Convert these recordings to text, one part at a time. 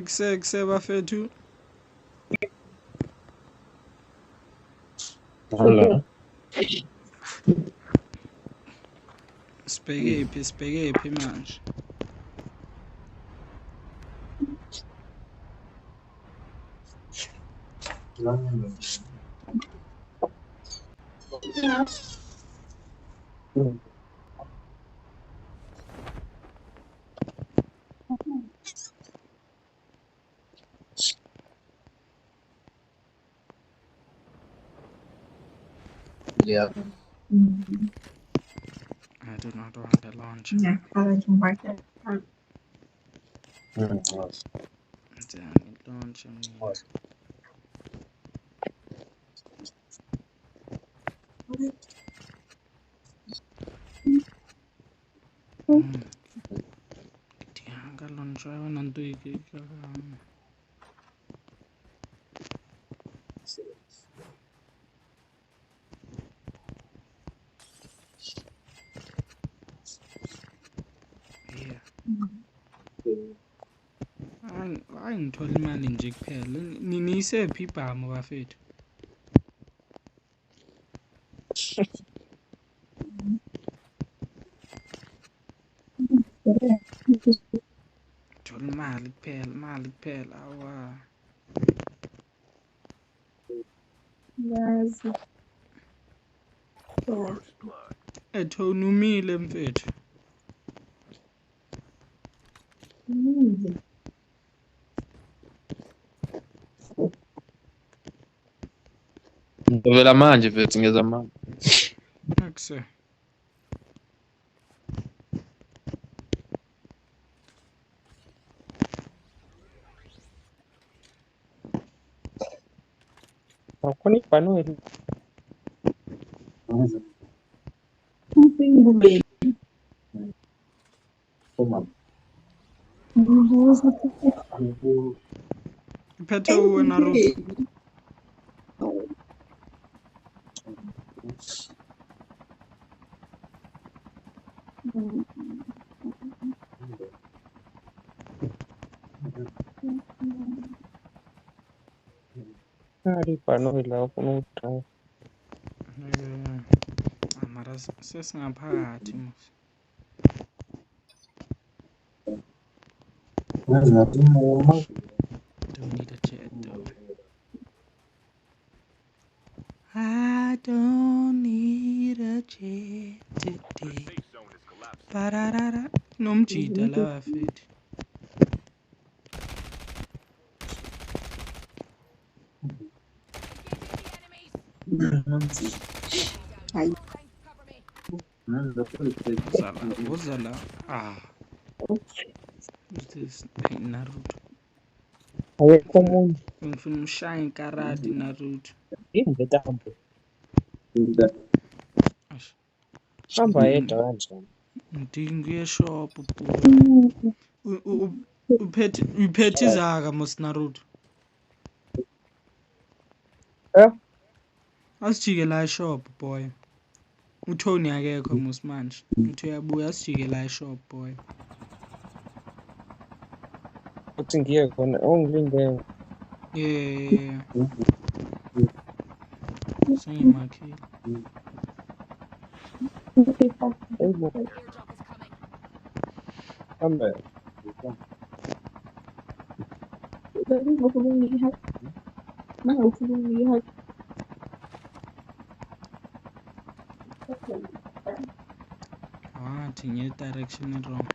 Kuse bafethu. Hello. Sibhekephi manje? Yeah. I do not want the launch. Yeah, I like to mark that. Damn it, launch me. Tianga launch wa nanto ikeka. Yeah. Hayi ngithola imali nje kuphela. Nisephi ibhamu bafethu? Thola imali kuphela awa. Yes. Ethona umile mfethu. Ngivela manje mfethu ngeza manje. Akuse. Akhona ibhanweli. Iphethe uwe Naruto. Ari ibhanweli afuna ukudrayiva. Mara sesingaphakathi mos. Don't need a jet though. I don't need a jet today. Pararara. Nomjida la bafethu. Uzala. Who's this? Naruto. Awekho umuntu. Ngifuna umshaya inkarati Naruto. Ingetambo. Ash. Hamba yedwa kanjani? Ngidinga eshop boy. Uphethe izaka mos Naruto. Asijike la eshop boy. uTony akekho mos manje. Uthi uyabuya asijike la eshop boy. Uthi ngiye khona ongilinde. Yeah. Sengimakhile. Hayibo. Hamba. Wathi ngiye direction wrong.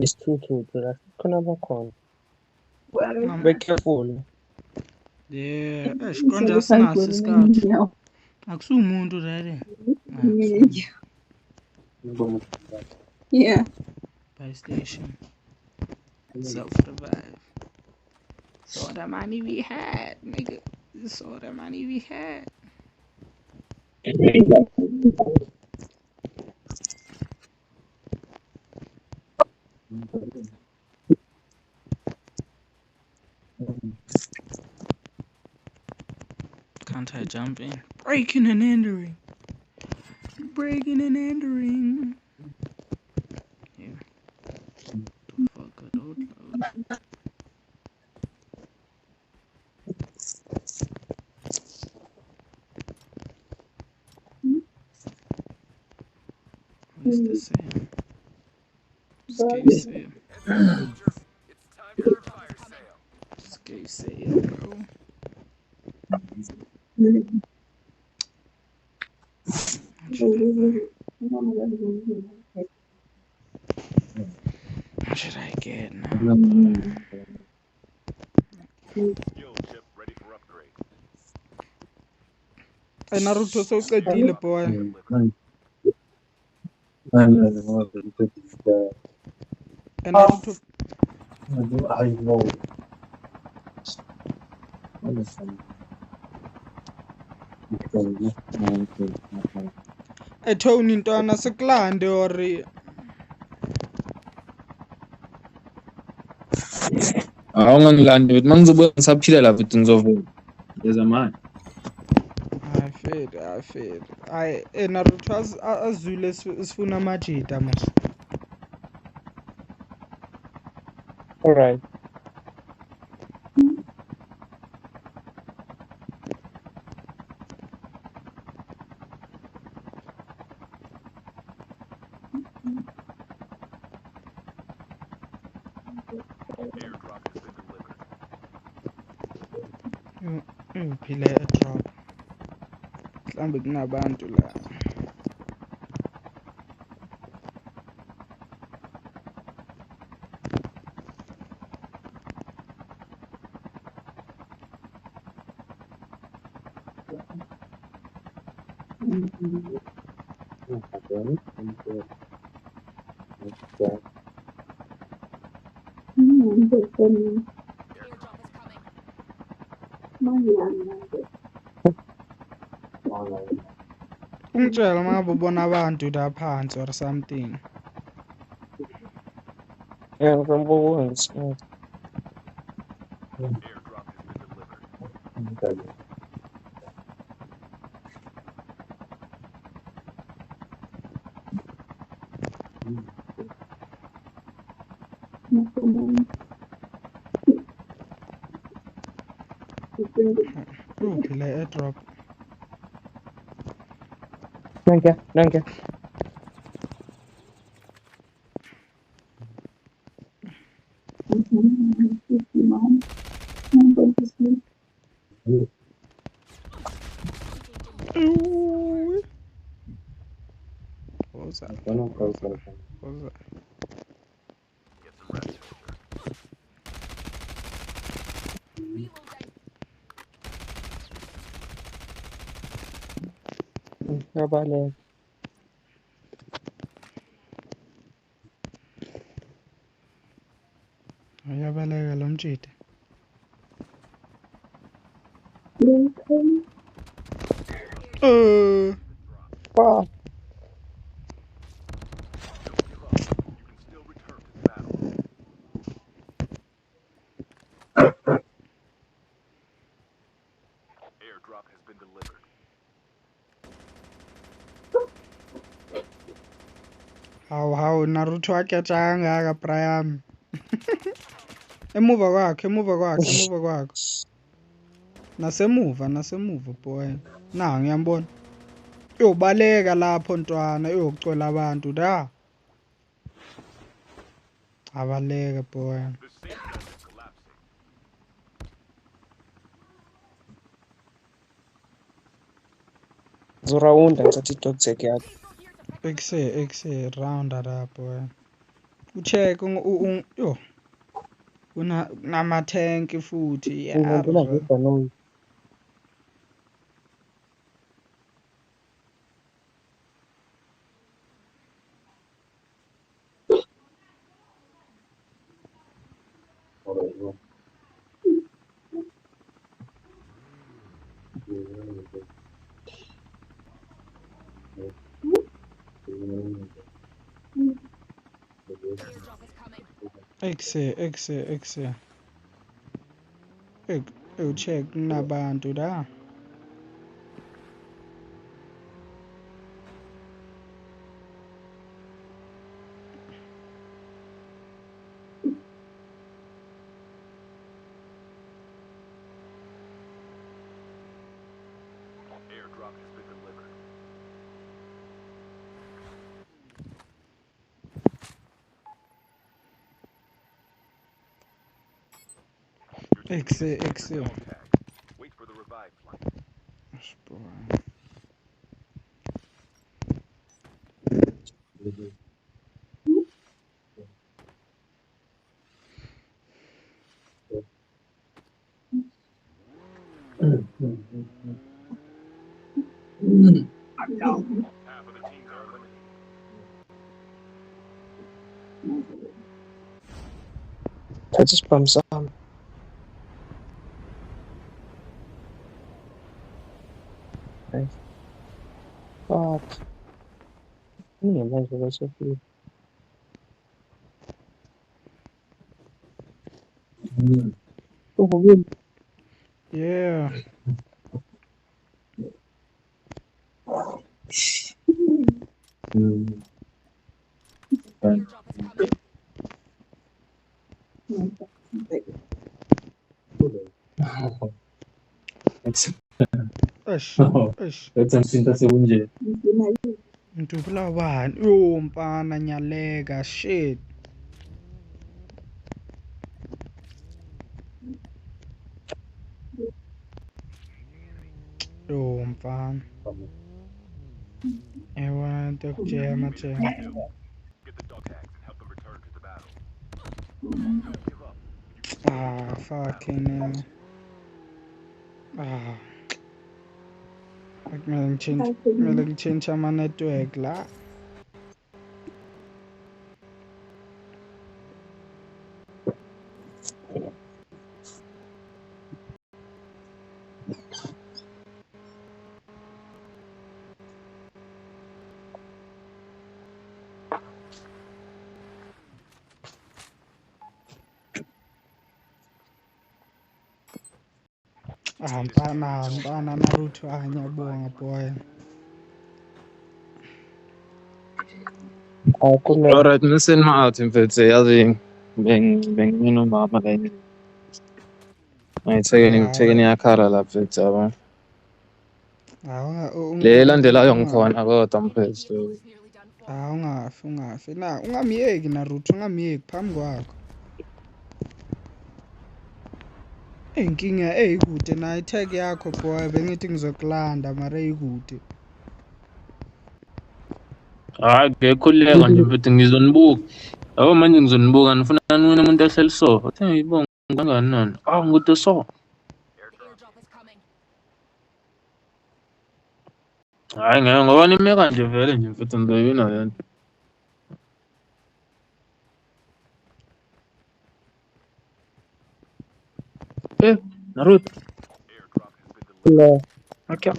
Isithuthuthi la khona bakhona. Be careful. Yeah, konje sinaso isikhathi. Akusumuntu rare. Yeah. By station. Self revive. So the money we had, nigga. This is all the money we had. Can't I jump in? Breaking and entering. Breaking and entering. Yeah. The fuck I don't load. Where's the same? Escape sale. Escape sale, bro. What should I get now? Hey, Naruto sewucedile boy. Hey, Naruto. I know. Hey, Tony ntwana sikulande or Awungangilandi bethi mangizobuya ngisaphila lapha bethi ngizovela ngeza manje. I feel. Hey, Naruto azule sifuna amajita mas. All right. Phile drop. Mhlambe kunabantu la. Ungitshela mangabe ubona abantu la phansi or something. Yeah, ngizombuka ngesikhathi. Phile airdrop. Nanke. What's that? Yabaleka. Uyabaleka lo mjide. Wow. Hawu Naruto aketha kangaka Brian. Emuva kwakhe. Nasemuva boy. Ngiyambona. Uyobaleka lapho ntwana, uyocwela abantu da. Abaleke boy. Zorawunda ngithatha i-dog tag yakho. Ekuse round la boy. Ucheck yo. Nama tank futhi Ngihambela yar. ngebhanoyi. Exe. Check nabantu da. Exe. Wait for the revived flight. Half of the teams are eliminated. I just bumped some. Nice. Fuck. Nice, that's so cool. Oh, good. Yeah. Eish. Sinta sekunje. Ntubula bani? Yo mfana nyaleka shit. Yo mfana. Ewa nto kujema. Get the dog tags and help them return to the battle. Don't give up. Fucking hell. Kumele ngitshintshe ama-network la. Mfana Naruto ngiyabonga boy. Alright, msen ma-out mfethu yazi benginomama la yini. Ngithekeni yakhala la mfethu yabo. Le landelayo ngikhona kodwa mfethu. Ungafi. Na ungamiyeki Naruto, ungamiyeki phambi kwakho. Inkinga eyikude na itag yakho boy, bengithi ngizokulanda mara eyikude. Hayi ngekhululeka nje mfethu ngizonibuka. Yabo manje ngizonibuka ngifuna niwena umuntu ehleli so. Uthe ngiyibonga kangakanani. Ngikude so. Hayi ngeke ngoba nime kanje vele nje mfethu ngizoyina lento. Naruto. No. Okay.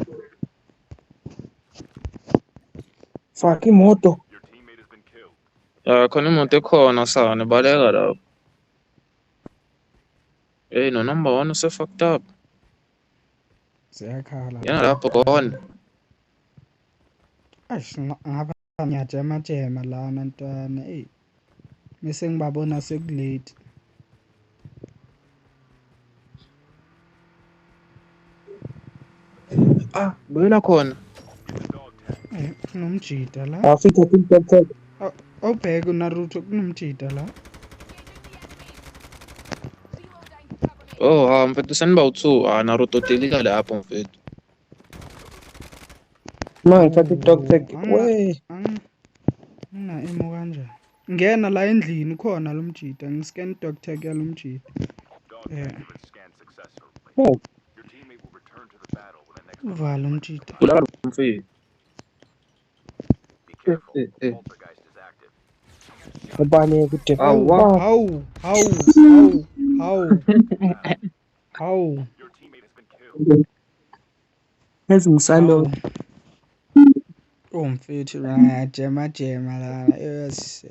Fuck imoto. Your teammate has been killed. Khona imoto ekhona sana baleka lapho. Hey, no number 1 use fucked up. Siyakhala. Yana lapho khona. Ngaba ngiyajema lana ntwana. Bese ngibabona sekulate. Buyela khona. Kunomjida la. Afika TikTok. Awubheke Naruto kunomjida la. Oh, mfethu seniba u2. Naruto telika lapho mfethu. Manje TikTok we. Una emo kanjani? Ngena la endlini khona lo mjida, ngiscan dog tag yalo mjida. Scan successfully. Oh. Your teammate will return to the battle when the next Uvala umjida. Kulala mfethu. Be careful. Poltergeist is active. Ubani kude. How? Your teammate has been killed. Ezingisalo. umfethu la jema la yes.